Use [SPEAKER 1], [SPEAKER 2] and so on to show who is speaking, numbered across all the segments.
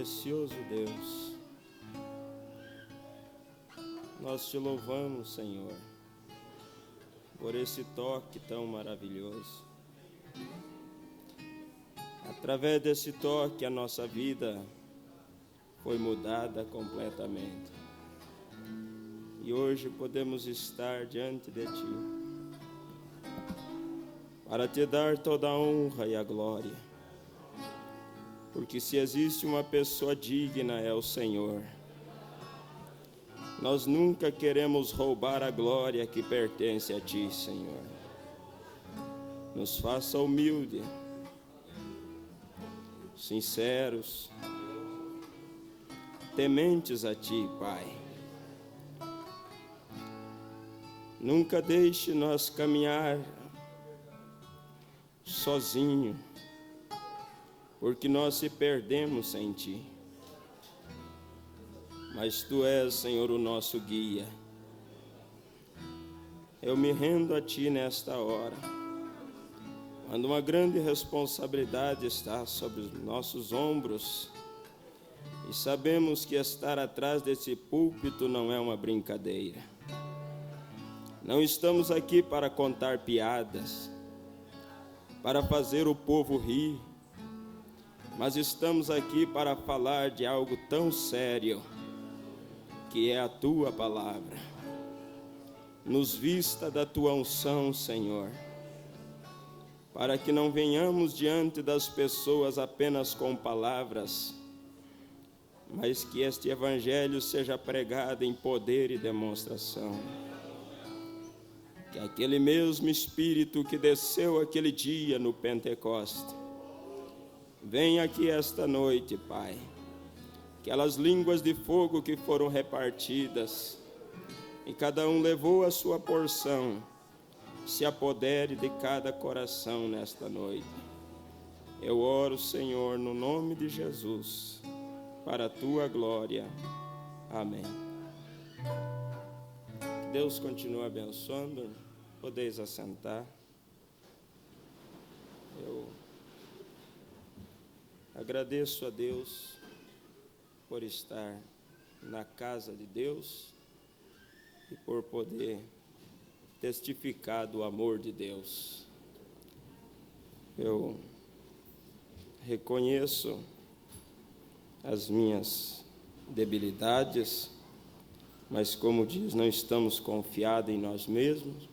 [SPEAKER 1] Precioso Deus, nós te louvamos, Senhor, por esse toque tão maravilhoso. Através desse toque, a nossa vida foi mudada completamente. E hoje podemos estar diante de Ti, para Te dar toda a honra e a glória. Porque se existe uma pessoa digna é o Senhor. Nós nunca queremos roubar a glória que pertence a Ti, Senhor. Nos faça humilde, sinceros, tementes a Ti, Pai. Nunca deixe nós caminhar sozinho, porque nós se perdemos sem Ti. Mas Tu és, Senhor, o nosso guia. Eu me rendo a Ti nesta hora, quando uma grande responsabilidade está sobre os nossos ombros, e sabemos que estar atrás desse púlpito não é uma brincadeira. Não estamos aqui para contar piadas, para fazer o povo rir, mas estamos aqui para falar de algo tão sério, que é a Tua palavra. Nos vista da Tua unção, Senhor, para que não venhamos diante das pessoas apenas com palavras, mas que este Evangelho seja pregado em poder e demonstração. Que aquele mesmo Espírito que desceu aquele dia no Pentecoste, venha aqui esta noite, Pai. Aquelas línguas de fogo que foram repartidas, e cada um levou a sua porção, se apodere de cada coração nesta noite. Eu oro, Senhor, no nome de Jesus, para a Tua glória. Amém. Que Deus continue abençoando. Podeis assentar. Eu agradeço a Deus por estar na casa de Deus e por poder testificar do amor de Deus. Eu reconheço as minhas debilidades, mas como diz, não estamos confiados em nós mesmos,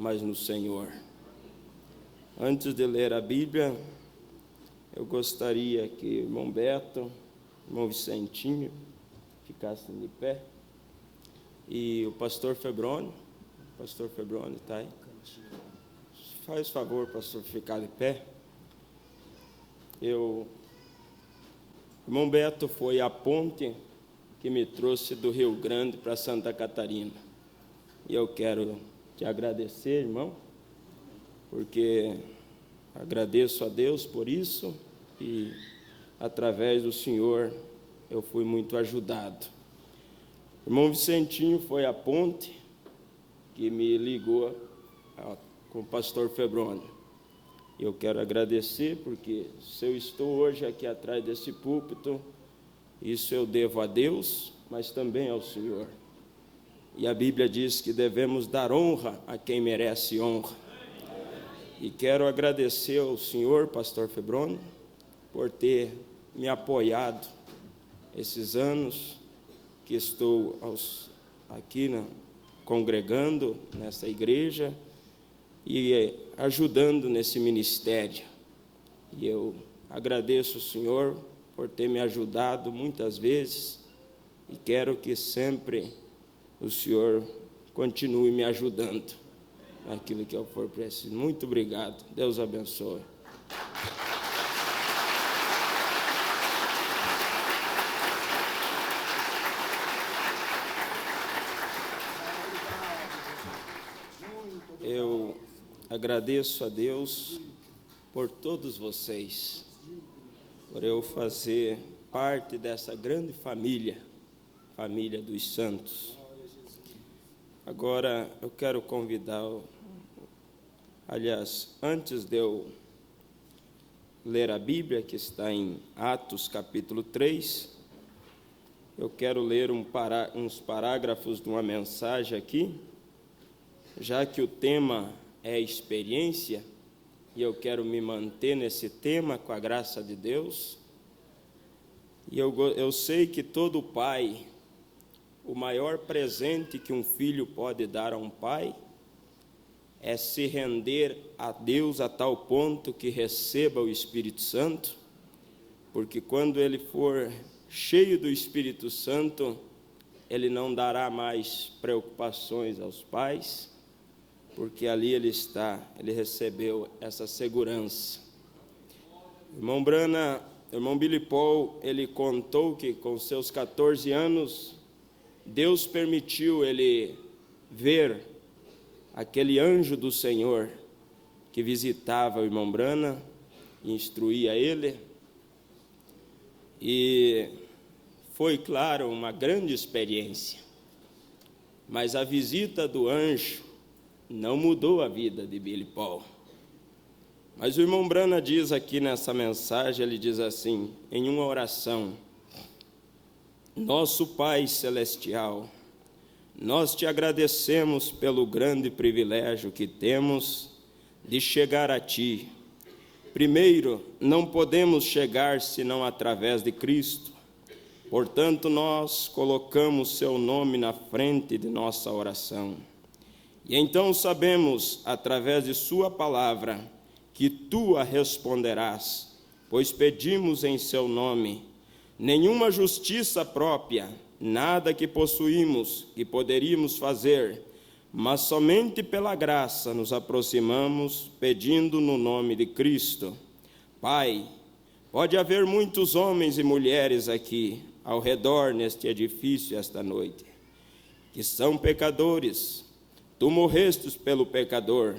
[SPEAKER 1] mas no Senhor. Antes de ler a Bíblia, eu gostaria que o irmão Beto, o irmão Vicentinho ficassem de pé, e o pastor Febrônio está aí? Faz favor, pastor, ficar de pé. O irmão Beto foi a ponte que me trouxe do Rio Grande para Santa Catarina, e eu quero te agradecer, irmão, porque agradeço a Deus por isso, e através do Senhor eu fui muito ajudado. O irmão Vicentinho foi a ponte que me ligou com o pastor Febrônio. Eu quero agradecer, porque se eu estou hoje aqui atrás desse púlpito, isso eu devo a Deus, mas também ao Senhor. E a Bíblia diz que devemos dar honra a quem merece honra. E quero agradecer ao senhor, pastor Febrônio, por ter me apoiado esses anos que estou aqui congregando nessa igreja e ajudando nesse ministério. E eu agradeço o Senhor por ter me ajudado muitas vezes, e quero que sempre o Senhor continue me ajudando naquilo que eu for preciso. Muito obrigado. Deus abençoe. Eu agradeço a Deus por todos vocês, por eu fazer parte dessa grande família dos santos. Agora eu quero convidar, aliás, antes de eu ler a Bíblia, que está em Atos capítulo 3. Eu quero ler uns parágrafos de uma mensagem aqui, já que o tema é experiência, e eu quero me manter nesse tema com a graça de Deus. E eu sei que todo pai, o maior presente que um filho pode dar a um pai é se render a Deus a tal ponto que receba o Espírito Santo, porque quando ele for cheio do Espírito Santo, ele não dará mais preocupações aos pais, porque ali ele recebeu essa segurança. Irmão Billy Paul, ele contou que com seus 14 anos, Deus permitiu ele ver aquele anjo do Senhor que visitava o irmão Branham e instruía ele. E foi, claro, uma grande experiência. Mas a visita do anjo não mudou a vida de Billy Paul. Mas o irmão Branham diz aqui nessa mensagem, ele diz assim, em uma oração: Nosso Pai Celestial, nós te agradecemos pelo grande privilégio que temos de chegar a Ti. Primeiro, não podemos chegar senão através de Cristo. Portanto, nós colocamos Seu nome na frente de nossa oração. E então sabemos, através de Sua palavra, que Tu a responderás, pois pedimos em Seu nome. Nenhuma justiça própria, nada que possuímos, que poderíamos fazer, mas somente pela graça nos aproximamos, pedindo no nome de Cristo. Pai, pode haver muitos homens e mulheres aqui, ao redor neste edifício esta noite, que são pecadores. Tu morrestes pelo pecador.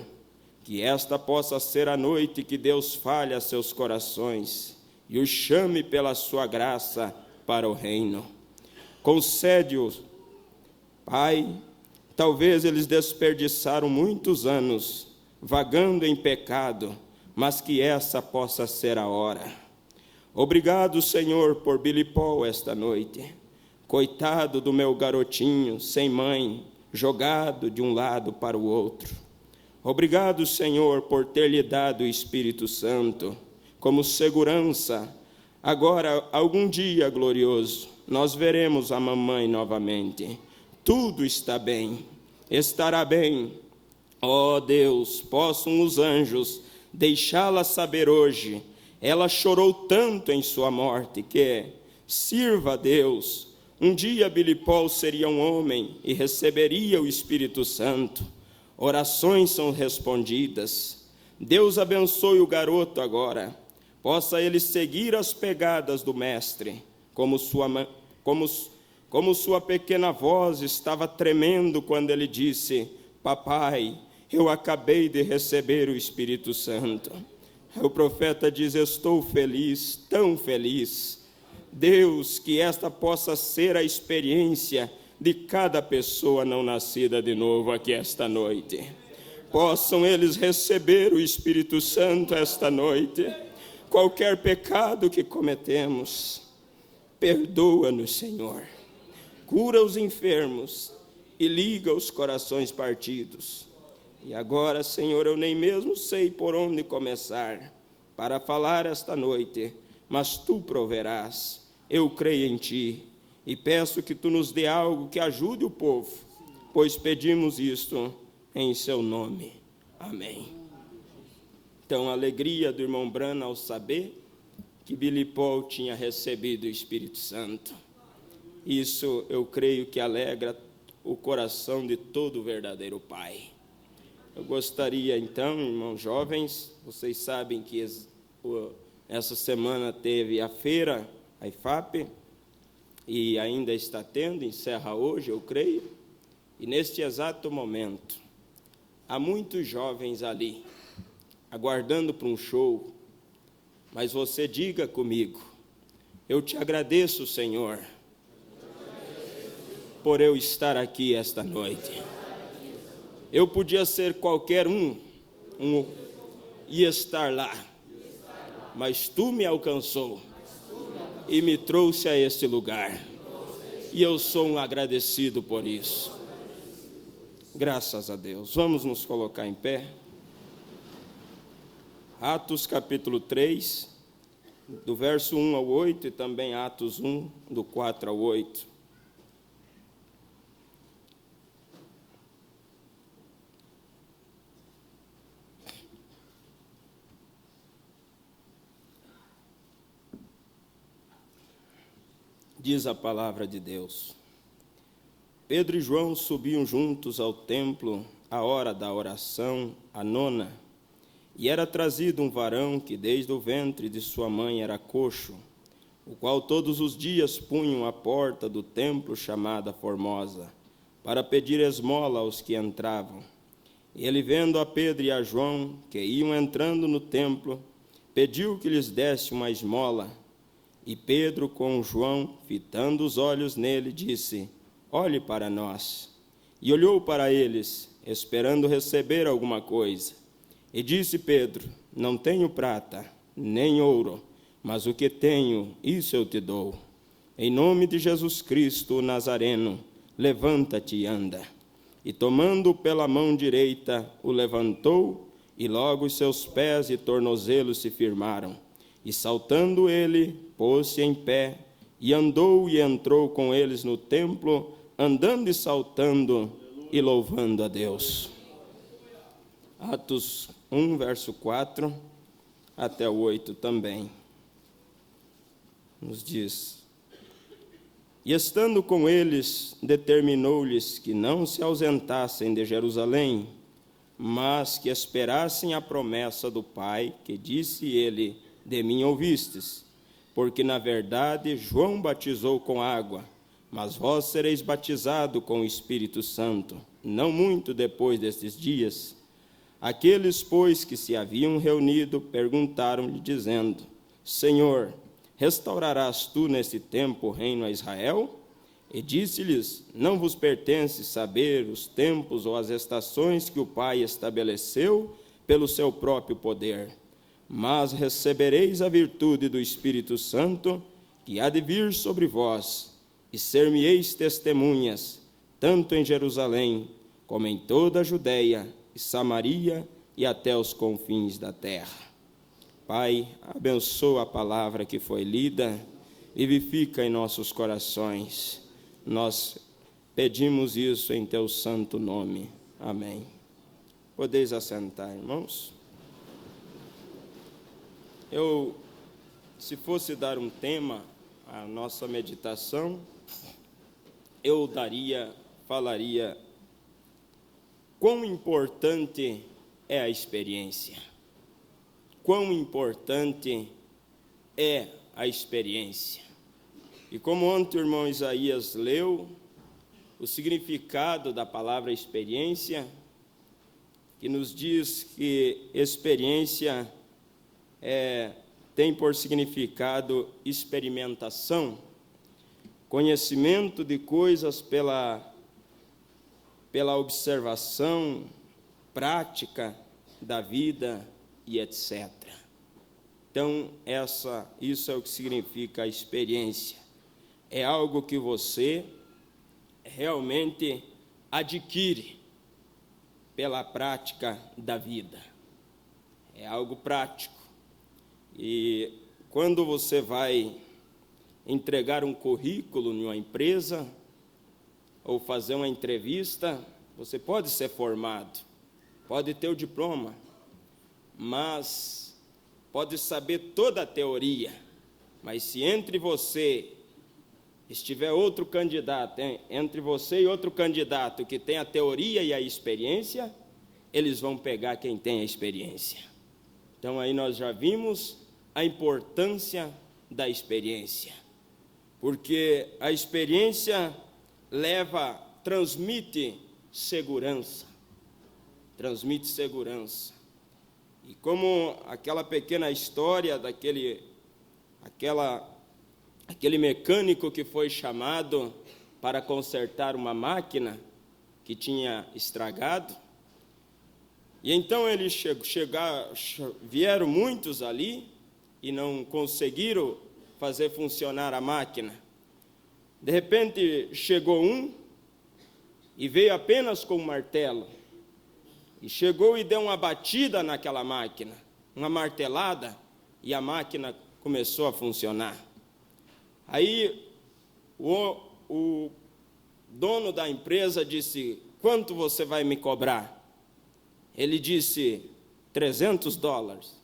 [SPEAKER 1] Que esta possa ser a noite que Deus fale a seus corações e os chame pela sua graça para o reino. Concede-os, Pai. Talvez eles desperdiçaram muitos anos vagando em pecado, mas que essa possa ser a hora. Obrigado, Senhor, por Billy Paul esta noite. Coitado do meu garotinho, sem mãe, jogado de um lado para o outro. Obrigado, Senhor, por ter lhe dado o Espírito Santo como segurança. Agora, algum dia glorioso, nós veremos a mamãe novamente. Tudo está bem, estará bem. Ó Deus, possam os anjos deixá-la saber hoje. Ela chorou tanto em sua morte que, sirva a Deus, um dia Billy Paul seria um homem e receberia o Espírito Santo. Orações são respondidas. Deus abençoe o garoto agora. Possa ele seguir as pegadas do Mestre, como sua pequena voz estava tremendo quando ele disse: Papai, eu acabei de receber o Espírito Santo. O profeta diz: estou feliz, tão feliz. Deus, que esta possa ser a experiência de cada pessoa não nascida de novo aqui esta noite. Possam eles receber o Espírito Santo esta noite. Qualquer pecado que cometemos, perdoa-nos, Senhor. Cura os enfermos e liga os corações partidos. E agora, Senhor, eu nem mesmo sei por onde começar para falar esta noite, mas Tu proverás. Eu creio em Ti. E peço que Tu nos dê algo que ajude o povo, pois pedimos isto em Seu nome. Amém. Então, a alegria do irmão Branham ao saber que Billy Paul tinha recebido o Espírito Santo. Isso eu creio que alegra o coração de todo verdadeiro pai. Eu gostaria então, irmãos jovens, vocês sabem que essa semana teve a feira, a IFAP, e ainda está tendo, encerra hoje, eu creio, e neste exato momento, há muitos jovens ali, aguardando para um show, mas você diga comigo: eu te agradeço, Senhor, por eu estar aqui esta noite. Eu podia ser qualquer um e estar lá, mas tu me alcançou e me trouxe a este lugar. E eu sou um agradecido por isso. Graças a Deus. Vamos nos colocar em pé. Atos capítulo 3, do verso 1 ao 8, e também Atos 1, do 4 ao 8. Diz a palavra de Deus: Pedro e João subiam juntos ao templo à hora da oração, a nona, e era trazido um varão que desde o ventre de sua mãe era coxo, o qual todos os dias punham à porta do templo chamada Formosa, para pedir esmola aos que entravam. Ele, vendo a Pedro e a João, que iam entrando no templo, pediu que lhes desse uma esmola. E Pedro, com João, fitando os olhos nele, disse: Olhe para nós. E olhou para eles, esperando receber alguma coisa. E disse Pedro: Não tenho prata, nem ouro, mas o que tenho, isso eu te dou. Em nome de Jesus Cristo, o Nazareno, levanta-te e anda. E tomando-o pela mão direita, o levantou, e logo os seus pés e tornozelos se firmaram. E saltando ele, pôs-se em pé, e andou e entrou com eles no templo, andando e saltando e louvando a Deus. Atos 1, verso 4 até o 8 também. Nos diz: E estando com eles, determinou-lhes que não se ausentassem de Jerusalém, mas que esperassem a promessa do Pai, que disse ele: De mim ouvistes, porque na verdade João batizou com água, mas vós sereis batizados com o Espírito Santo, não muito depois destes dias. Aqueles, pois, que se haviam reunido, perguntaram-lhe, dizendo: Senhor, restaurarás tu nesse tempo o reino a Israel? E disse-lhes: Não vos pertence saber os tempos ou as estações que o Pai estabeleceu pelo seu próprio poder, mas recebereis a virtude do Espírito Santo, que há de vir sobre vós, e ser-me-eis testemunhas, tanto em Jerusalém, como em toda a Judeia e Samaria e até os confins da terra. Pai, abençoa a palavra que foi lida, vivifica em nossos corações. Nós pedimos isso em teu santo nome. Amém. Podeis assentar, irmãos. Se fosse dar um tema à nossa meditação, falaria quão importante é a experiência. Quão importante é a experiência. E como ontem o irmão Isaías leu, o significado da palavra experiência, que nos diz que experiência tem por significado experimentação, conhecimento de coisas pela observação, prática da vida e etc. Então, isso é o que significa a experiência. É algo que você realmente adquire pela prática da vida. É algo prático. E quando você vai entregar um currículo em uma empresa ou fazer uma entrevista, você pode ser formado, pode ter o diploma, mas pode saber toda a teoria, mas se entre você estiver outro candidato, entre você e outro candidato que tem a teoria e a experiência, eles vão pegar quem tem a experiência. Então aí nós já vimos a importância da experiência, porque a experiência transmite segurança. E como aquela pequena história daquele mecânico que foi chamado para consertar uma máquina que tinha estragado, e então vieram muitos ali, e não conseguiram fazer funcionar a máquina. De repente chegou um e veio apenas com um martelo. E chegou e deu uma batida naquela máquina, uma martelada, e a máquina começou a funcionar. Aí o dono da empresa disse: quanto você vai me cobrar? Ele disse: $300.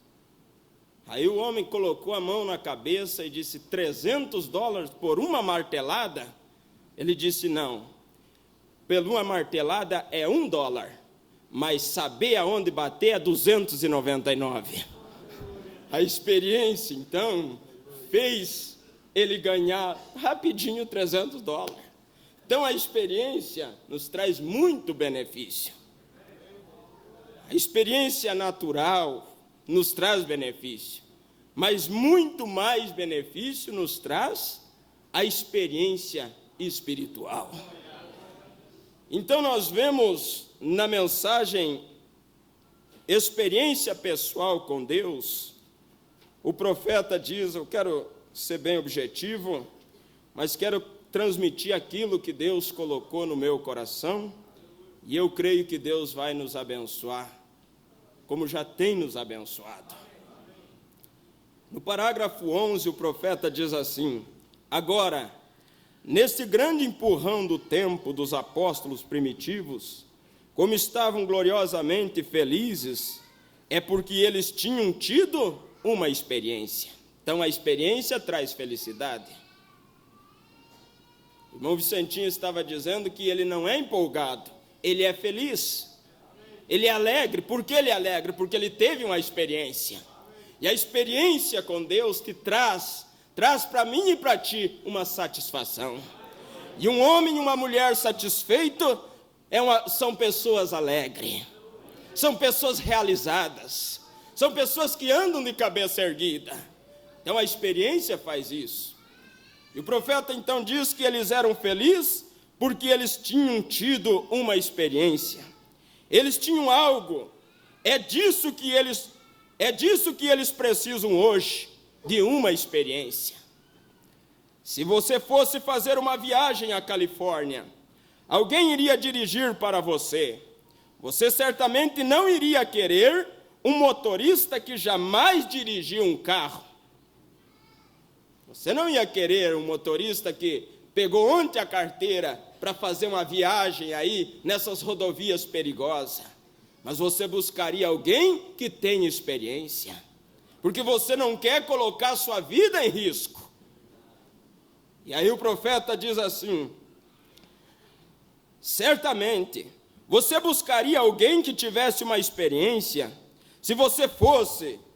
[SPEAKER 1] Aí o homem colocou a mão na cabeça e disse: $300 por uma martelada? Ele disse: não, por uma martelada é $1, mas saber aonde bater é 299. A experiência, então, fez ele ganhar rapidinho $300. Então, a experiência nos traz muito benefício. A experiência natural nos traz benefício, mas muito mais benefício nos traz a experiência espiritual. Então, nós vemos na mensagem experiência pessoal com Deus, o profeta diz, eu quero ser bem objetivo, mas quero transmitir aquilo que Deus colocou no meu coração, e eu creio que Deus vai nos abençoar, como já tem nos abençoado. No parágrafo 11, o profeta diz assim: agora, nesse grande empurrão do tempo dos apóstolos primitivos, como estavam gloriosamente felizes, é porque eles tinham tido uma experiência. Então, a experiência traz felicidade. O irmão Vicentinho estava dizendo que ele não é empolgado, ele é feliz. Ele é alegre. Por que ele é alegre? Porque ele teve uma experiência. E a experiência com Deus te traz para mim e para ti uma satisfação. E um homem e uma mulher satisfeitos são pessoas alegres, são pessoas realizadas, são pessoas que andam de cabeça erguida. Então a experiência faz isso. E o profeta então diz que eles eram felizes porque eles tinham tido uma experiência. Eles tinham algo, é disso que eles precisam hoje, de uma experiência. Se você fosse fazer uma viagem à Califórnia, alguém iria dirigir para você. Você certamente não iria querer um motorista que jamais dirigiu um carro. Você não ia querer um motorista que pegou ontem a carteira para fazer uma viagem aí nessas rodovias perigosas. Mas você buscaria alguém que tenha experiência, porque você não quer colocar sua vida em risco. E aí o profeta diz assim: certamente, você buscaria alguém que tivesse uma experiência. Se você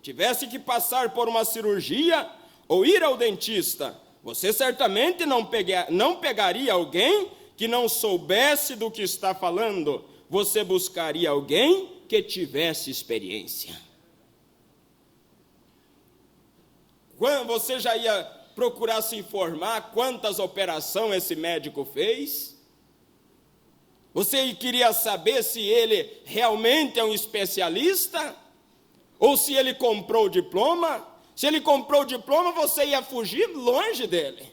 [SPEAKER 1] tivesse que passar por uma cirurgia ou ir ao dentista, você certamente não pegaria alguém que não soubesse do que está falando. Você buscaria alguém que tivesse experiência. Você já ia procurar se informar quantas operações esse médico fez? Você queria saber se ele realmente é um especialista? Ou se ele comprou o diploma? Se ele comprou o diploma, você ia fugir longe dele.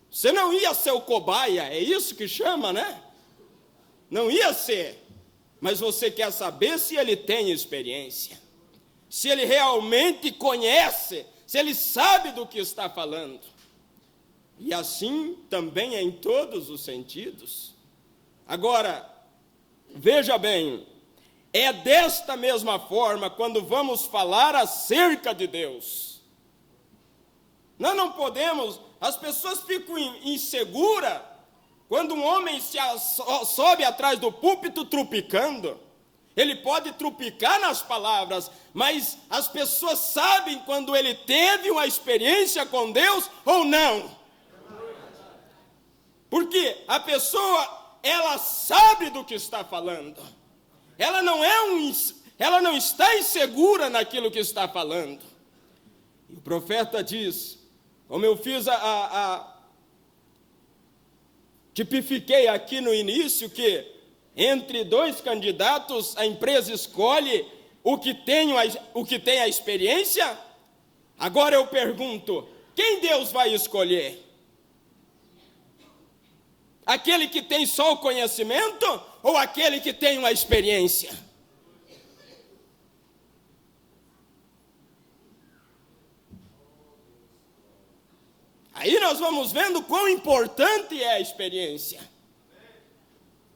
[SPEAKER 1] Você não ia ser o cobaia, é isso que chama, né? Não ia ser. Mas você quer saber se ele tem experiência. Se ele realmente conhece, se ele sabe do que está falando. E assim também é em todos os sentidos. Agora, veja bem, é desta mesma forma quando vamos falar acerca de Deus. Nós não podemos, as pessoas ficam inseguras quando um homem sobe atrás do púlpito trupicando. Ele pode trupicar nas palavras, mas as pessoas sabem quando ele teve uma experiência com Deus ou não. Porque a pessoa, ela sabe do que está falando. Ela não está insegura naquilo que está falando. E o profeta diz, como eu tipifiquei aqui no início, que entre dois candidatos a empresa escolhe o que tem a experiência, Agora eu pergunto, quem Deus vai escolher? Aquele que tem só o conhecimento ou aquele que tem uma experiência? Aí nós vamos vendo quão importante é a experiência.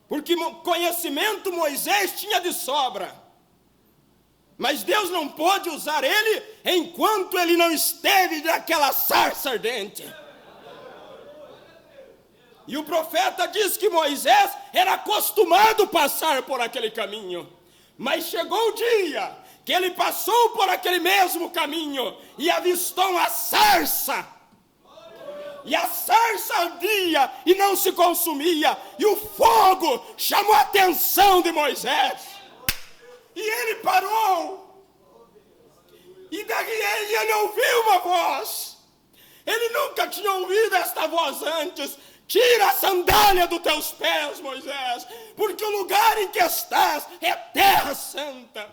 [SPEAKER 1] Porque conhecimento Moisés tinha de sobra. Mas Deus não pôde usar ele enquanto ele não esteve naquela sarça ardente. E o profeta diz que Moisés era acostumado a passar por aquele caminho. Mas chegou o dia que ele passou por aquele mesmo caminho e avistou uma sarça. E a sarça ardia e não se consumia. E o fogo chamou a atenção de Moisés. E ele parou. E daí ele ouviu uma voz. Ele nunca tinha ouvido esta voz antes. Tira a sandália dos teus pés, Moisés, porque o lugar em que estás é terra santa.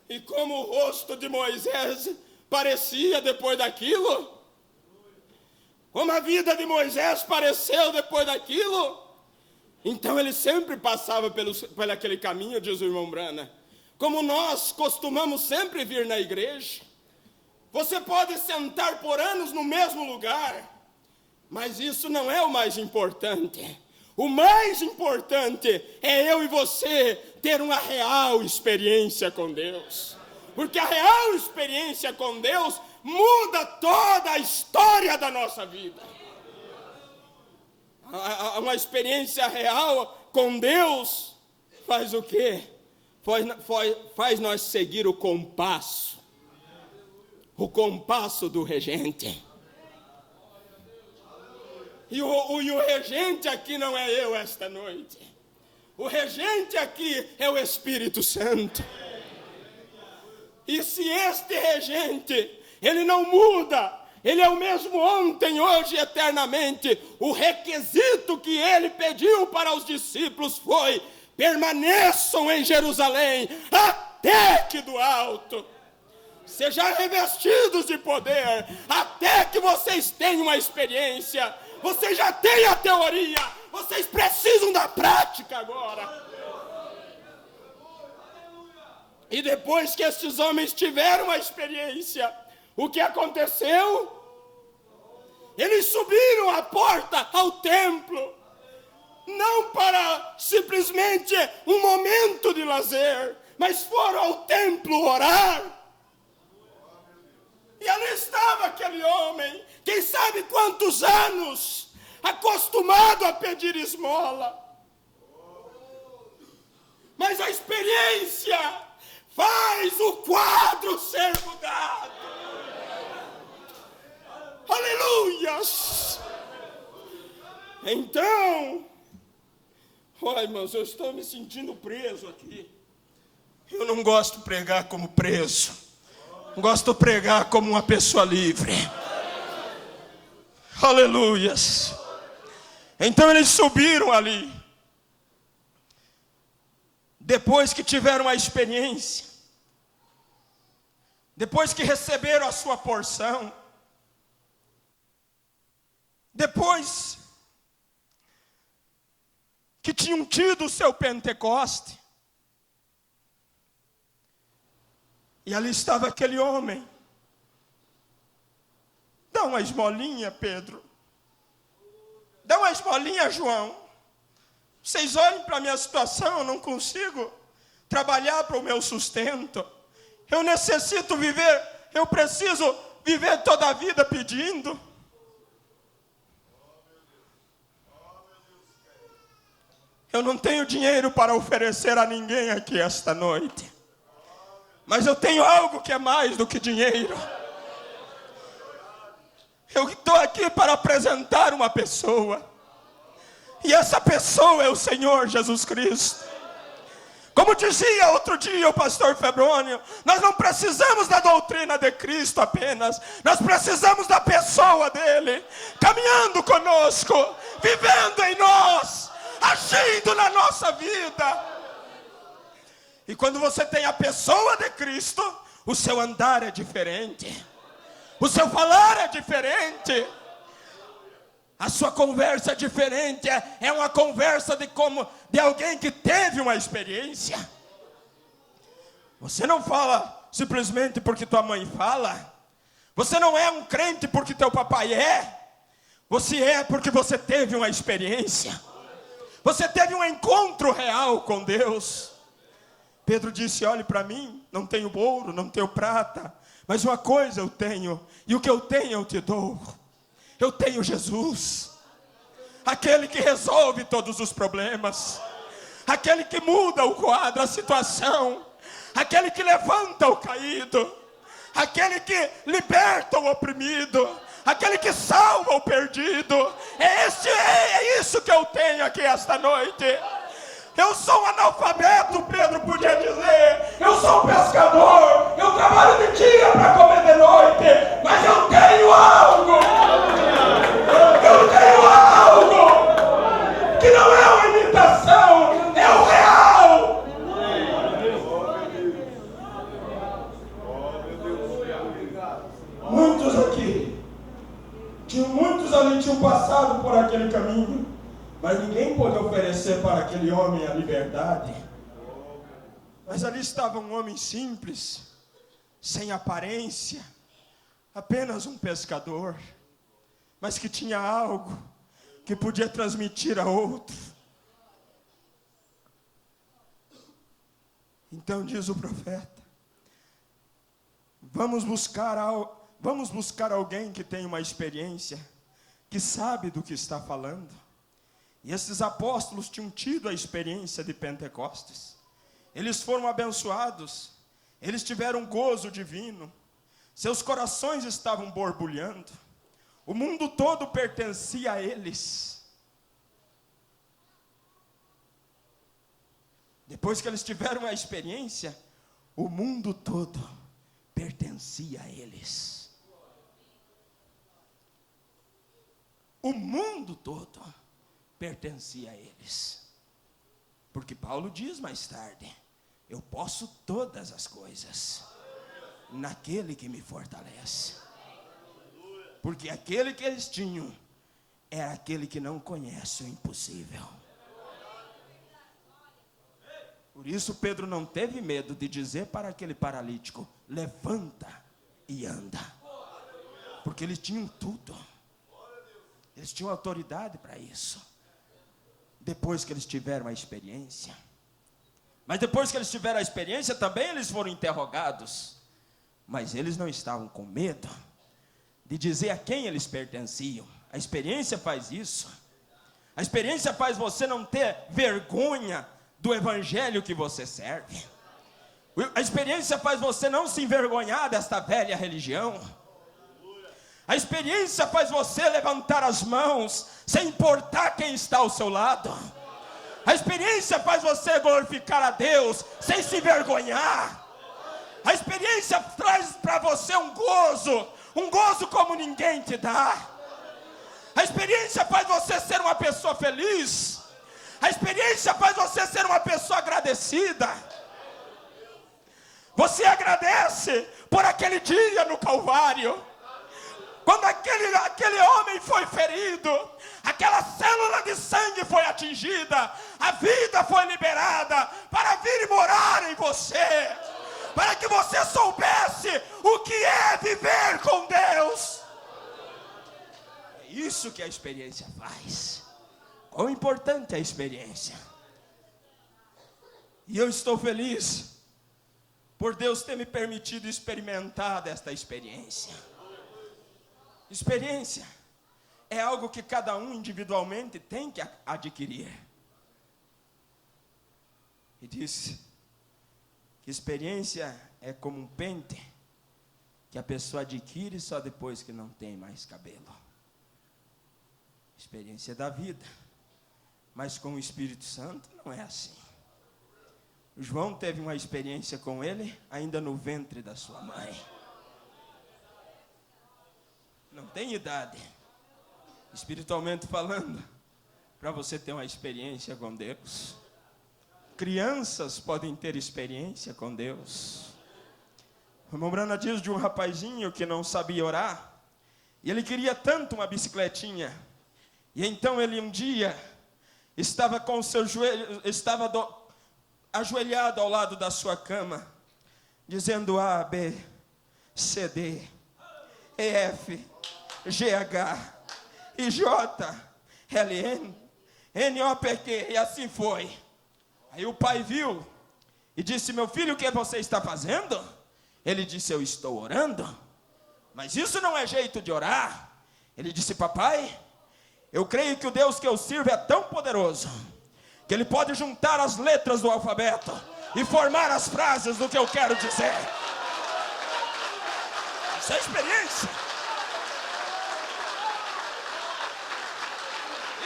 [SPEAKER 1] E como o rosto de Moisés parecia depois daquilo, como a vida de Moisés pareceu depois daquilo, então ele sempre passava por aquele caminho, diz o irmão Brana. Como nós costumamos sempre vir na igreja, você pode sentar por anos no mesmo lugar, mas isso não é o mais importante. O mais importante é eu e você ter uma real experiência com Deus. Porque a real experiência com Deus muda toda a história da nossa vida. Uma experiência real com Deus faz o quê? Faz nós seguir o compasso do regente. E o regente aqui não é eu esta noite. O regente aqui é o Espírito Santo. E se este regente, ele não muda, ele é o mesmo ontem, hoje e eternamente, o requisito que ele pediu para os discípulos foi: permaneçam em Jerusalém até que do alto sejam revestidos de poder, até que vocês tenham uma experiência. Vocês já têm a teoria, vocês precisam da prática agora. E depois que estes homens tiveram a experiência, o que aconteceu? Eles subiram a porta ao templo, não para simplesmente um momento de lazer, mas foram ao templo orar. E ali estava aquele homem, quem sabe quantos anos, acostumado a pedir esmola. Mas a experiência faz o quadro ser mudado. Aleluias! Então, olha, irmãos, eu estou me sentindo preso aqui. Eu não gosto de pregar como preso. Gosto de pregar como uma pessoa livre. Aleluias. Então eles subiram ali. Depois que tiveram a experiência, depois que receberam a sua porção, depois que tinham tido o seu Pentecoste, e ali estava aquele homem. Dá uma esmolinha, Pedro. Dá uma esmolinha, João. Vocês olhem para a minha situação, eu não consigo trabalhar para o meu sustento. Eu necessito viver, eu preciso viver toda a vida pedindo. Eu não tenho dinheiro para oferecer a ninguém aqui esta noite. Mas eu tenho algo que é mais do que dinheiro. Eu estou aqui para apresentar uma pessoa. E essa pessoa é o Senhor Jesus Cristo. Como dizia outro dia o pastor Febrônio, nós não precisamos da doutrina de Cristo apenas. Nós precisamos da pessoa dele, caminhando conosco, vivendo em nós, agindo na nossa vida. E quando você tem a pessoa de Cristo,
[SPEAKER 2] o seu andar é diferente, o seu falar é diferente, a sua conversa é diferente, é uma conversa de alguém que teve uma experiência. Você não fala simplesmente porque tua mãe fala, você não é um crente porque teu papai é, você é porque você teve uma experiência, você teve um encontro real com Deus. Pedro disse: olhe para mim, não tenho ouro, não tenho prata, mas uma coisa eu tenho, e o que eu tenho eu te dou. Eu tenho Jesus, aquele que resolve todos os problemas, aquele que muda o quadro, a situação, aquele que levanta o caído, aquele que liberta o oprimido, aquele que salva o perdido. É isso que eu tenho aqui esta noite. Eu sou um analfabeto, Pedro podia dizer. Eu sou um pescador. Eu trabalho de dia para comer de noite. Mas eu tenho algo. Eu tenho algo que não é uma imitação, é o real. Muitos aqui, muitos ali tinham passado por aquele caminho, mas ninguém pôde oferecer para aquele homem a liberdade. Mas ali estava um homem simples, sem aparência, apenas um pescador, mas que tinha algo que podia transmitir a outro. Então diz o profeta: vamos buscar alguém que tem uma experiência, que sabe do que está falando. E esses apóstolos tinham tido a experiência de Pentecostes. Eles foram abençoados, eles tiveram gozo divino, seus corações estavam borbulhando, o mundo todo pertencia a eles. Depois que eles tiveram a experiência, o mundo todo pertencia a eles. O mundo todo pertencia a eles. Porque Paulo diz mais tarde: eu posso todas as coisas naquele que me fortalece. Porque aquele que eles tinham era aquele que não conhece o impossível. Por isso Pedro não teve medo de dizer para aquele paralítico: levanta e anda. Porque eles tinham tudo, eles tinham autoridade para isso. Depois que eles tiveram a experiência. Mas depois que eles tiveram a experiência, também eles foram interrogados. Mas eles não estavam com medo de dizer a quem eles pertenciam. A experiência faz isso. A experiência faz você não ter vergonha do evangelho que você serve. A experiência faz você não se envergonhar desta velha religião. A experiência faz você levantar as mãos, sem importar quem está ao seu lado. A experiência faz você glorificar a Deus, sem se envergonhar. A experiência traz para você um gozo como ninguém te dá. A experiência faz você ser uma pessoa feliz. A experiência faz você ser uma pessoa agradecida. Você agradece por aquele dia no Calvário, quando aquele homem foi ferido, aquela célula de sangue foi atingida, a vida foi liberada para vir e morar em você, para que você soubesse o que é viver com Deus. É isso que a experiência faz. Quão importante é a experiência. E eu estou feliz por Deus ter me permitido experimentar desta experiência. Experiência é algo que cada um individualmente tem que adquirir. E diz que experiência é como um pente que a pessoa adquire só depois que não tem mais cabelo. Experiência da vida. Mas com o Espírito Santo não é assim. O João teve uma experiência com ele ainda no ventre da sua mãe. Não tem idade, espiritualmente falando, para você ter uma experiência com Deus. Crianças podem ter experiência com Deus. A irmã Brana diz de um rapazinho que não sabia orar, e ele queria tanto uma bicicletinha, e então ele um dia estava com o seu joelho, ajoelhado ao lado da sua cama, dizendo A, B, C, D, E, F, G, H, I, J, L, N, N, O, P, Q, e assim foi. Aí o pai viu e disse: meu filho, o que você está fazendo? Ele disse: eu estou orando. Mas isso não é jeito de orar. Ele disse: papai, eu creio que o Deus que eu sirvo é tão poderoso, que Ele pode juntar as letras do alfabeto e formar as frases do que eu quero dizer. Isso é experiência.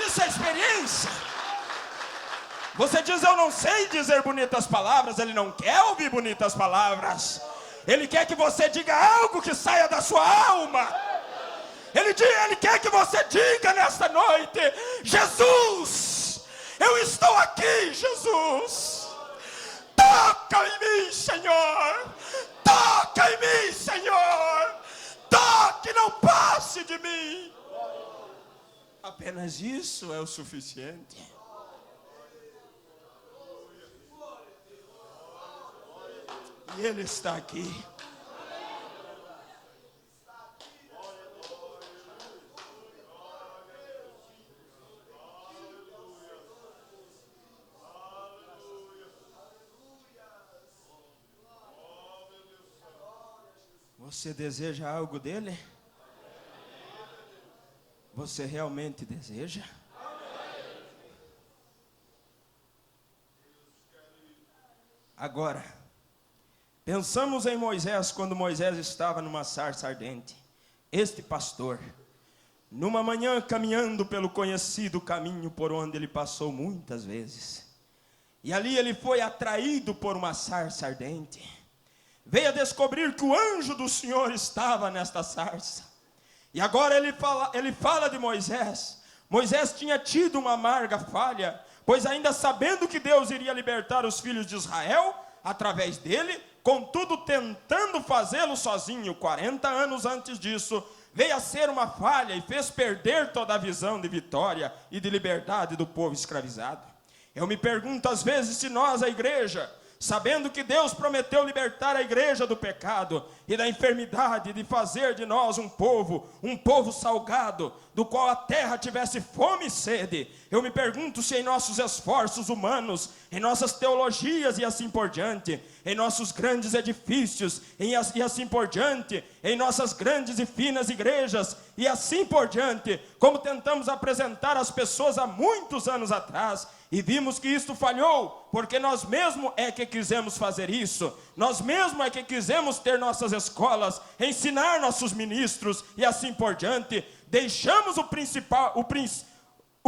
[SPEAKER 2] Isso é experiência. Você diz: eu não sei dizer bonitas palavras. Ele não quer ouvir bonitas palavras. Ele quer que você diga algo que saia da sua alma. Ele quer que você diga nesta noite: Jesus, eu estou aqui, Jesus. Toca em mim, Senhor. Toca em mim, Senhor. Toque, não passe de mim. Apenas isso é o suficiente. E Ele está aqui. Você deseja algo dele? Você realmente deseja? Agora, pensamos em Moisés quando Moisés estava numa sarça ardente. Este pastor, numa manhã caminhando pelo conhecido caminho por onde ele passou muitas vezes. E ali ele foi atraído por uma sarça ardente. Veio a descobrir que o anjo do Senhor estava nesta sarça. E agora ele fala de Moisés. Moisés tinha tido uma amarga falha, pois ainda sabendo que Deus iria libertar os filhos de Israel através dele, contudo tentando fazê-lo sozinho 40 anos antes disso, veio a ser uma falha e fez perder toda a visão de vitória e de liberdade do povo escravizado. Eu me pergunto às vezes se nós, a igreja, sabendo que Deus prometeu libertar a igreja do pecado e da enfermidade, de fazer de nós um povo salgado, do qual a terra tivesse fome e sede, eu me pergunto se em nossos esforços humanos, em nossas teologias e assim por diante, em nossos grandes edifícios e assim por diante, em nossas grandes e finas igrejas e assim por diante, como tentamos apresentar às pessoas há muitos anos atrás, e vimos que isto falhou, porque nós mesmos é que quisemos fazer isso, nós mesmos é que quisemos ter nossas escolas, ensinar nossos ministros e assim por diante, deixamos o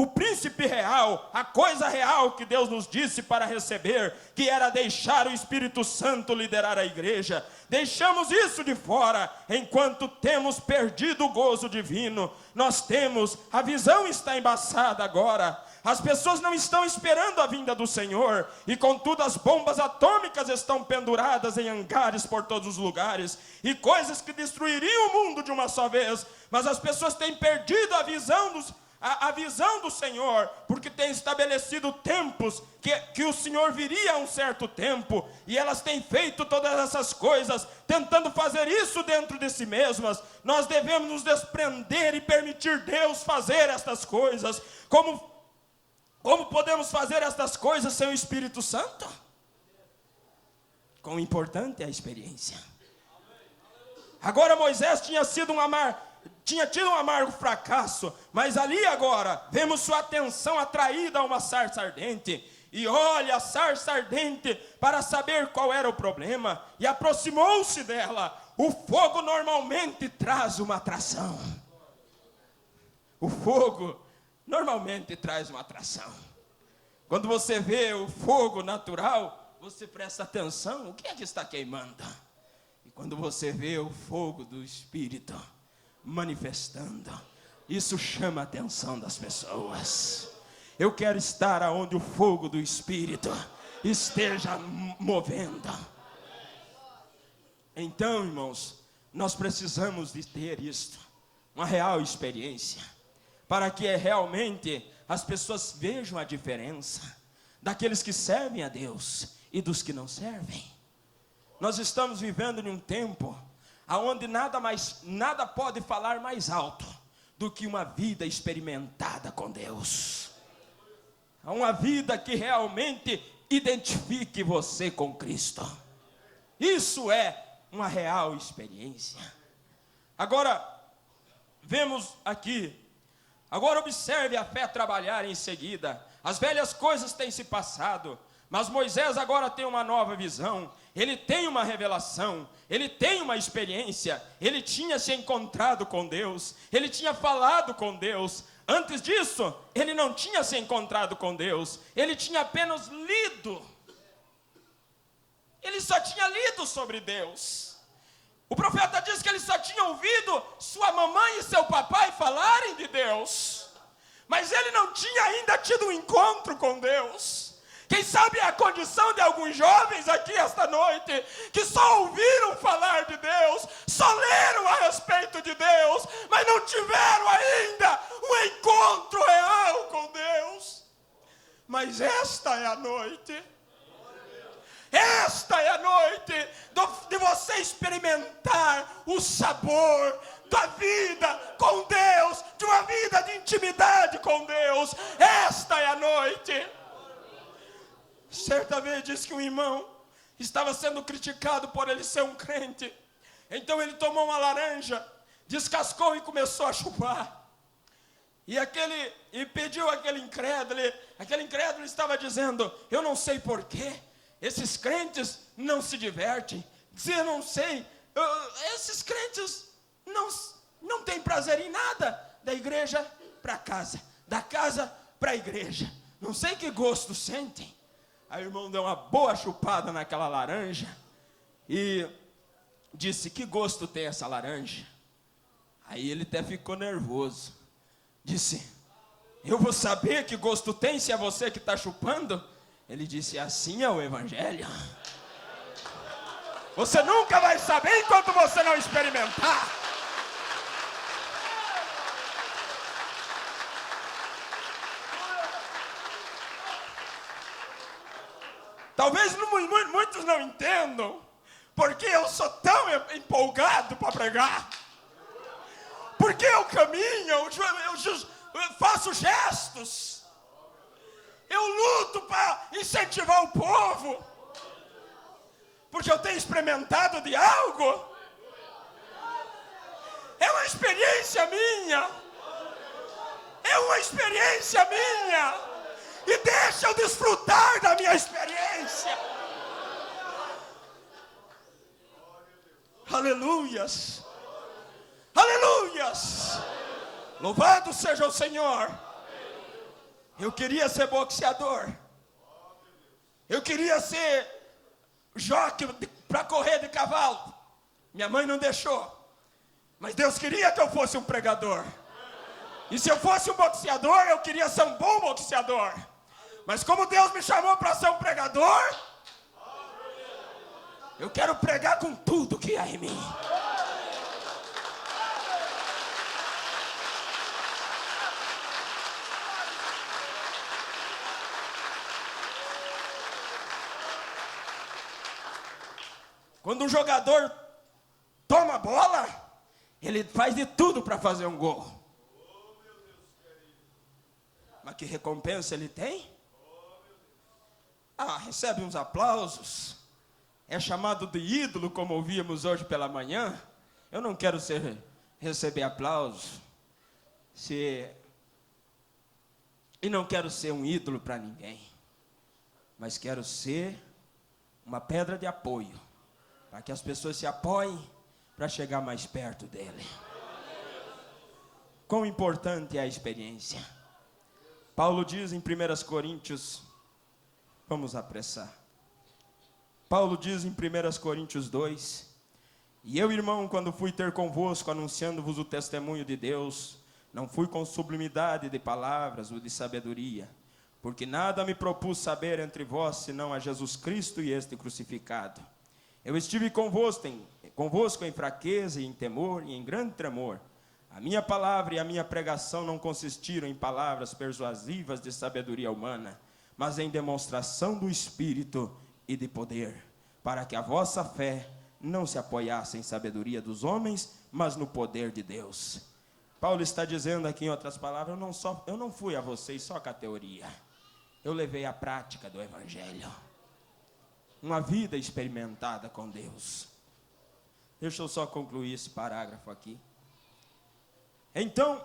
[SPEAKER 2] príncipe real, a coisa real que Deus nos disse para receber, que era deixar o Espírito Santo liderar a igreja. Deixamos isso de fora, enquanto temos perdido o gozo divino. A visão está embaçada agora. As pessoas não estão esperando a vinda do Senhor, e contudo as bombas atômicas estão penduradas em hangares por todos os lugares, e coisas que destruiriam o mundo de uma só vez, mas as pessoas têm perdido a visão do Senhor, porque tem estabelecido tempos que o Senhor viria a um certo tempo, e elas têm feito todas essas coisas, tentando fazer isso dentro de si mesmas. Nós devemos nos desprender e permitir Deus fazer estas coisas. Como podemos fazer estas coisas sem o Espírito Santo? Quão importante é a experiência. Agora Moisés tinha tido um amargo fracasso, mas ali agora vemos sua atenção atraída a uma sarça ardente. E olha a sarça ardente para saber qual era o problema, e aproximou-se dela. O fogo normalmente traz uma atração. O fogo normalmente traz uma atração. Quando você vê o fogo natural, você presta atenção, o que é que está queimando? E quando você vê o fogo do Espírito manifestando, isso chama a atenção das pessoas. Eu quero estar aonde o fogo do Espírito esteja movendo. Então, irmãos, nós precisamos de ter isto, uma real experiência, para que realmente as pessoas vejam a diferença daqueles que servem a Deus e dos que não servem. Nós estamos vivendo em um tempo onde nada pode falar mais alto do que uma vida experimentada com Deus. Uma vida que realmente identifique você com Cristo. Isso é uma real experiência. Agora, vemos aqui. Agora observe a fé trabalhar em seguida. As velhas coisas têm se passado, mas Moisés agora tem uma nova visão. Ele tem uma revelação, ele tem uma experiência. Ele tinha se encontrado com Deus, ele tinha falado com Deus. Antes disso, ele não tinha se encontrado com Deus, ele tinha apenas lido. Ele só tinha lido sobre Deus. O profeta diz que ele só tinha ouvido sua mamãe e seu papai falarem de Deus, mas ele não tinha ainda tido um encontro com Deus. Quem sabe é a condição de alguns jovens aqui esta noite, que só ouviram falar de Deus, só leram a respeito de Deus, mas não tiveram ainda um encontro real com Deus. Mas esta é a noite. Esta é a noite de você experimentar o sabor da vida com Deus, de uma vida de intimidade com Deus. Esta é a noite. Certa vez disse que um irmão estava sendo criticado por ele ser um crente. Então ele tomou uma laranja, descascou e começou a chupar. E pediu aquele incrédulo estava dizendo: eu não sei porquê, esses crentes não se divertem. Eu não sei, esses crentes não têm prazer em nada. Da igreja para casa, da casa para a igreja. Não sei que gosto sentem. Aí o irmão deu uma boa chupada naquela laranja e disse: que gosto tem essa laranja? Aí ele até ficou nervoso. Disse: eu vou saber que gosto tem se é você que está chupando? Ele disse: assim é o evangelho. Você nunca vai saber enquanto você não experimentar. Talvez muitos não entendam porque eu sou tão empolgado para pregar. Porque eu caminho, eu faço gestos. Eu luto para incentivar o povo. Porque eu tenho experimentado de algo. É uma experiência minha. É uma experiência minha. E deixa eu desfrutar da minha experiência. Aleluias. Aleluias. Louvado seja o Senhor. Eu queria ser boxeador. Eu queria ser jockey para correr de cavalo. Minha mãe não deixou. Mas Deus queria que eu fosse um pregador. E se eu fosse um boxeador, eu queria ser um bom boxeador. Mas como Deus me chamou para ser um pregador, eu quero pregar com tudo que há em mim. Quando um jogador toma a bola, ele faz de tudo para fazer um gol. Mas que recompensa ele tem? Recebe uns aplausos. É chamado de ídolo, como ouvíamos hoje pela manhã. Eu não quero receber aplausos. E não quero ser um ídolo para ninguém. Mas quero ser uma pedra de apoio, para que as pessoas se apoiem para chegar mais perto dele. Quão importante é a experiência. Paulo diz em 1 Coríntios, vamos apressar. Paulo diz em 1 Coríntios 2: e eu, irmão, quando fui ter convosco, anunciando-vos o testemunho de Deus, não fui com sublimidade de palavras ou de sabedoria, porque nada me propus saber entre vós, senão a Jesus Cristo e este crucificado. Eu estive convosco convosco em fraqueza e em temor e em grande tremor. A minha palavra e a minha pregação não consistiram em palavras persuasivas de sabedoria humana, mas em demonstração do Espírito e de poder, para que a vossa fé não se apoiasse em sabedoria dos homens, mas no poder de Deus. Paulo está dizendo aqui, em outras palavras, eu não fui a vocês só com a teoria, eu levei a prática do Evangelho, uma vida experimentada com Deus. Deixa eu só concluir esse parágrafo aqui. Então,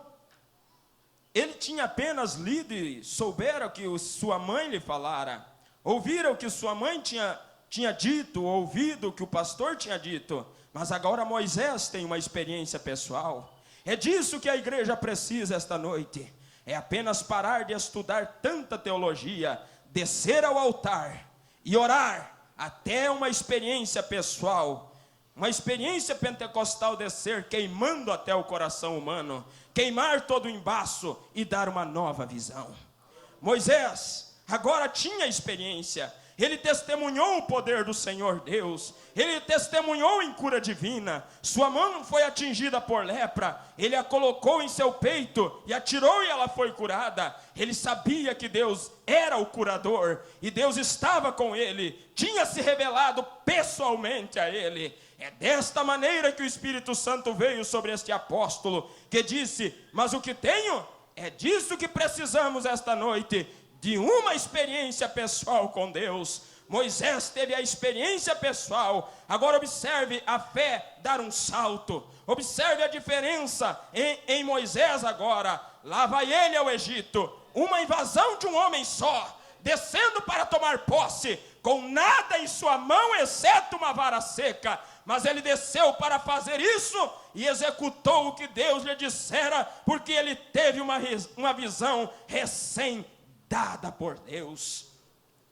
[SPEAKER 2] ele tinha apenas lido e soubera o que sua mãe lhe falara, ouvira o que sua mãe tinha dito, ouvido o que o pastor tinha dito, mas agora Moisés tem uma experiência pessoal. É disso que a igreja precisa esta noite, é apenas parar de estudar tanta teologia, descer ao altar e orar até uma experiência pessoal, uma experiência pentecostal descer, queimando até o coração humano, queimar todo o embaço e dar uma nova visão. Moisés agora tinha experiência, ele testemunhou o poder do Senhor Deus, ele testemunhou em cura divina, sua mão foi atingida por lepra, ele a colocou em seu peito e atirou e ela foi curada. Ele sabia que Deus era o curador e Deus estava com ele, tinha se revelado pessoalmente a ele. É desta maneira que o Espírito Santo veio sobre este apóstolo, que disse: mas o que tenho, é disso que precisamos esta noite, de uma experiência pessoal com Deus. Moisés teve a experiência pessoal, agora observe a fé dar um salto, observe a diferença em Moisés agora. Lá vai ele ao Egito, uma invasão de um homem só, descendo para tomar posse, com nada em sua mão, exceto uma vara seca, mas ele desceu para fazer isso, e executou o que Deus lhe dissera, porque ele teve uma visão recém-dada por Deus.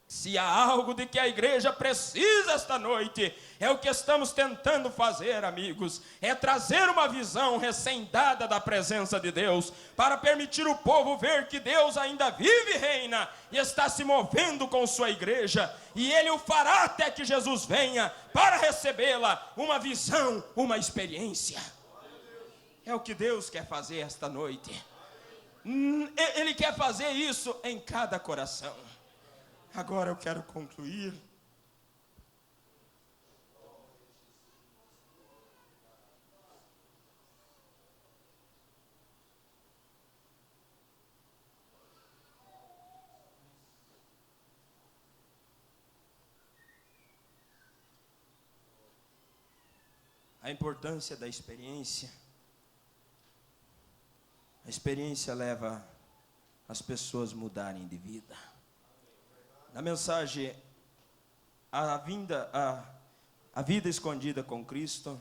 [SPEAKER 2] Se há algo de que a igreja precisa esta noite, é o que estamos tentando fazer, amigos, é trazer uma visão recém-dada da presença de Deus, para permitir o povo ver que Deus ainda vive e reina, e está se movendo com sua igreja, e Ele o fará até que Jesus venha, para recebê-la, uma visão, uma experiência. É o que Deus quer fazer esta noite. Ele quer fazer isso em cada coração. Agora eu quero concluir. A importância da experiência. A experiência leva as pessoas a mudarem de vida. Na mensagem, a vida escondida com Cristo,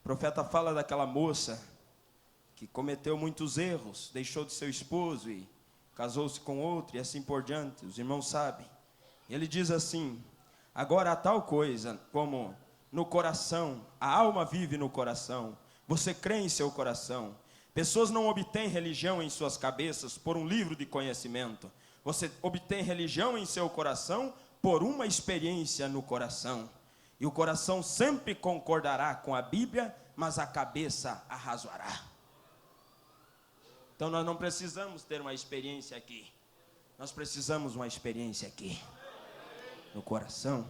[SPEAKER 2] o profeta fala daquela moça que cometeu muitos erros, deixou de seu esposo e casou-se com outro e assim por diante, os irmãos sabem. Ele diz assim: agora há tal coisa como no coração, a alma vive no coração, você crê em seu coração. Pessoas não obtêm religião em suas cabeças por um livro de conhecimento. Você obtém religião em seu coração por uma experiência no coração. E o coração sempre concordará com a Bíblia, mas a cabeça arrazoará. Então nós não precisamos ter uma experiência aqui. Nós precisamos uma experiência aqui, no coração.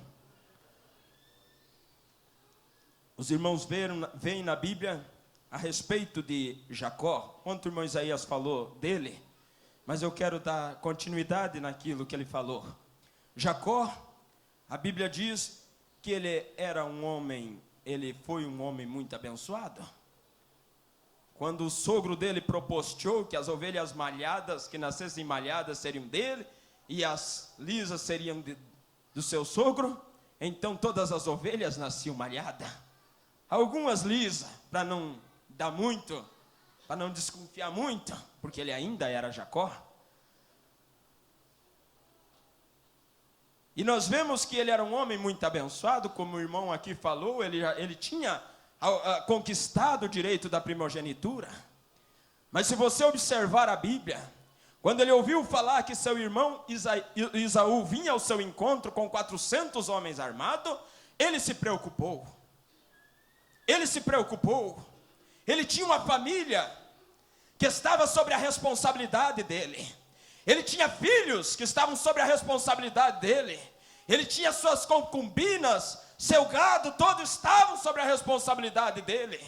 [SPEAKER 2] Os irmãos veem na Bíblia a respeito de Jacó. Quanto o irmão Isaías falou dele, mas eu quero dar continuidade naquilo que ele falou. Jacó, a Bíblia diz que ele foi um homem muito abençoado. Quando o sogro dele propostou que as ovelhas malhadas, que nascessem malhadas, seriam dele, e as lisas seriam do seu sogro, então todas as ovelhas nasciam malhadas. Algumas lisas, para não dar muito, para não desconfiar muito, porque ele ainda era Jacó. E nós vemos que ele era um homem muito abençoado, como o irmão aqui falou, ele tinha conquistado o direito da primogenitura. Mas se você observar a Bíblia, quando ele ouviu falar que seu irmão Esaú vinha ao seu encontro com 400 homens armados, ele se preocupou. ele se preocupou. Ele tinha uma família que estava sobre a responsabilidade dele. Ele tinha filhos que estavam sobre a responsabilidade dele. Ele tinha suas concubinas, seu gado, todos estavam sobre a responsabilidade dele.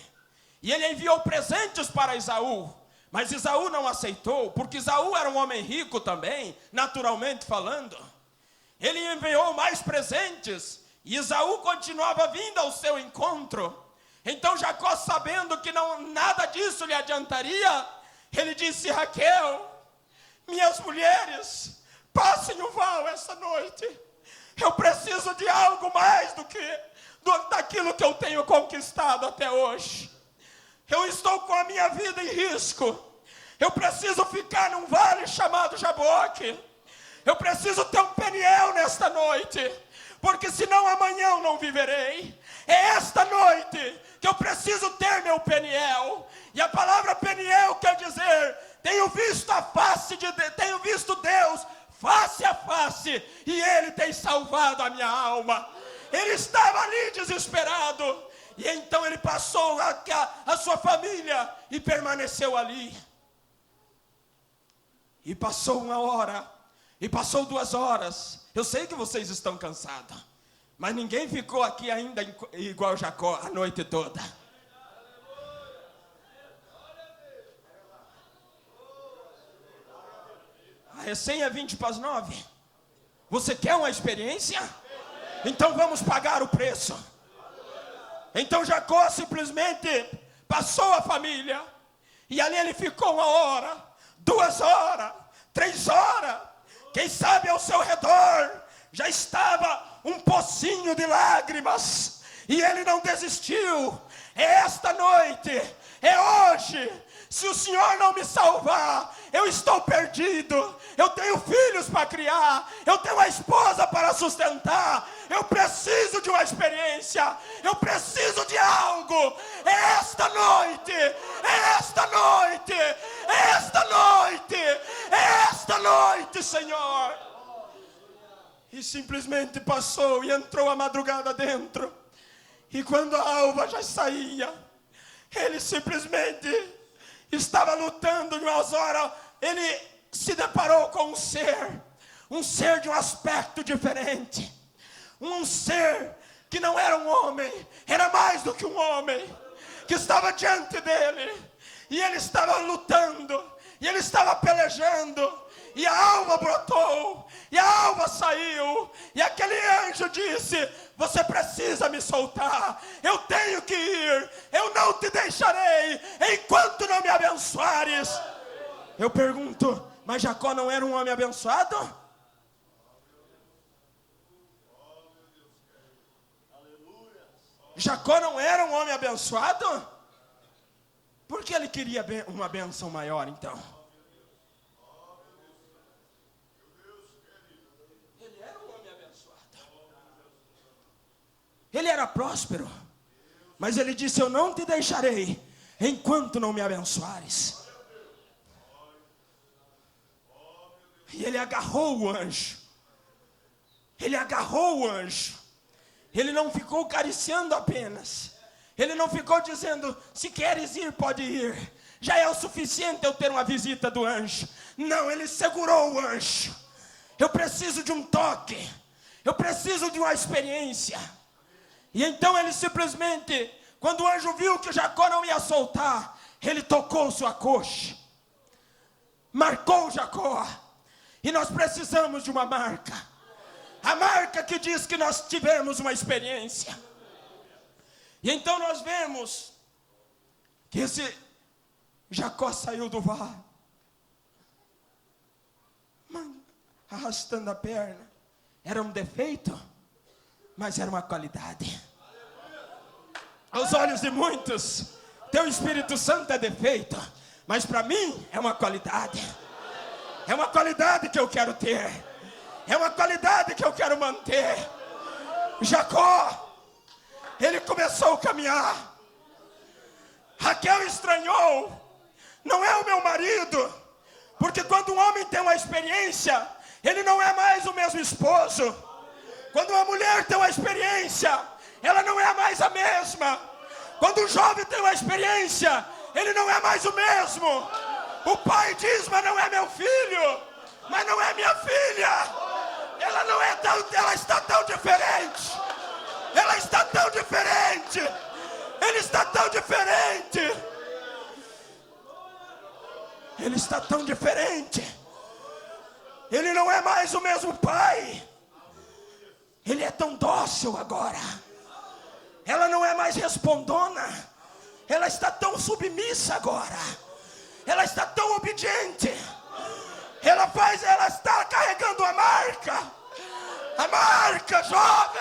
[SPEAKER 2] E ele enviou presentes para Esaú. Mas Esaú não aceitou, porque Esaú era um homem rico também, naturalmente falando. Ele enviou mais presentes, e Esaú continuava vindo ao seu encontro. Então Jacó, sabendo que nada disso lhe adiantaria, ele disse: Raquel, minhas mulheres, passem o val essa noite. Eu preciso de algo mais daquilo que eu tenho conquistado até hoje. Eu estou com a minha vida em risco. Eu preciso ficar num vale chamado Jaboque. Eu preciso ter um Peniel nesta noite, porque senão amanhã eu não viverei. É esta noite que eu preciso ter meu Peniel. E a palavra Peniel quer dizer: tenho visto a face de Deus, tenho visto Deus face a face, e Ele tem salvado a minha alma. Ele estava ali desesperado, e então ele passou a sua família e permaneceu ali. E passou 1 hora, e passou 2 horas. Eu sei que vocês estão cansados, mas ninguém ficou aqui ainda igual Jacó a noite toda. A recém é 8:50. Você quer uma experiência? Então vamos pagar o preço. Então Jacó simplesmente passou a família, e ali ele ficou 1 hora, 2 horas, 3 horas. Quem sabe ao seu redor já estava um pocinho de lágrimas, e ele não desistiu. É esta noite, é hoje. Se o Senhor não me salvar, eu estou perdido. Eu tenho filhos para criar, eu tenho uma esposa para sustentar. Eu preciso de uma experiência, eu preciso de algo. É esta noite, é esta noite, é esta noite, é esta noite, Senhor. E simplesmente passou e entrou a madrugada dentro. E quando a alva já saía, ele simplesmente estava lutando de umas horas. Ele se deparou com um ser de um aspecto diferente, um ser que não era um homem, era mais do que um homem, que estava diante dele, e ele estava lutando, e ele estava pelejando, e a alma brotou, e a alma saiu, e aquele anjo disse: você precisa me soltar, eu tenho que ir, eu não te deixarei, enquanto não me abençoares. Eu pergunto, mas Jacó não era um homem abençoado? Jacó não era um homem abençoado? Por que ele queria uma bênção maior então? Ele era um homem abençoado. Ele era próspero. Mas ele disse: eu não te deixarei enquanto não me abençoares. E ele agarrou o anjo. Ele agarrou o anjo. Ele não ficou acariciando apenas. Ele não ficou dizendo: se queres ir, pode ir. Já é o suficiente eu ter uma visita do anjo. Não, ele segurou o anjo. Eu preciso de um toque. Eu preciso de uma experiência. E então ele simplesmente, quando o anjo viu que Jacó não ia soltar, ele tocou sua coxa. Marcou Jacó. E nós precisamos de uma marca. A marca que diz que nós tivemos uma experiência. E então nós vemos que esse Jacó saiu do vale, arrastando a perna. Era um defeito, mas era uma qualidade. Aos olhos de muitos, teu Espírito Santo é defeito, mas para mim é uma qualidade. É uma qualidade que eu quero ter. É uma qualidade que eu quero manter. Jacó, ele começou a caminhar. Raquel estranhou. Não é o meu marido. Porque quando um homem tem uma experiência, ele não é mais o mesmo esposo. Quando uma mulher tem uma experiência, ela não é mais a mesma. Quando o jovem tem uma experiência, ele não é mais o mesmo. O pai diz, mas não é meu filho, mas não é minha filha. Ela não é tão, ela está tão diferente. Ela está tão diferente. Ele está tão diferente. Ele está tão diferente. Ele não é mais o mesmo pai. Ele é tão dócil agora. Ela não é mais respondona. Ela está tão submissa agora. Ela está tão obediente. Ela está carregando a marca. A marca, jovem.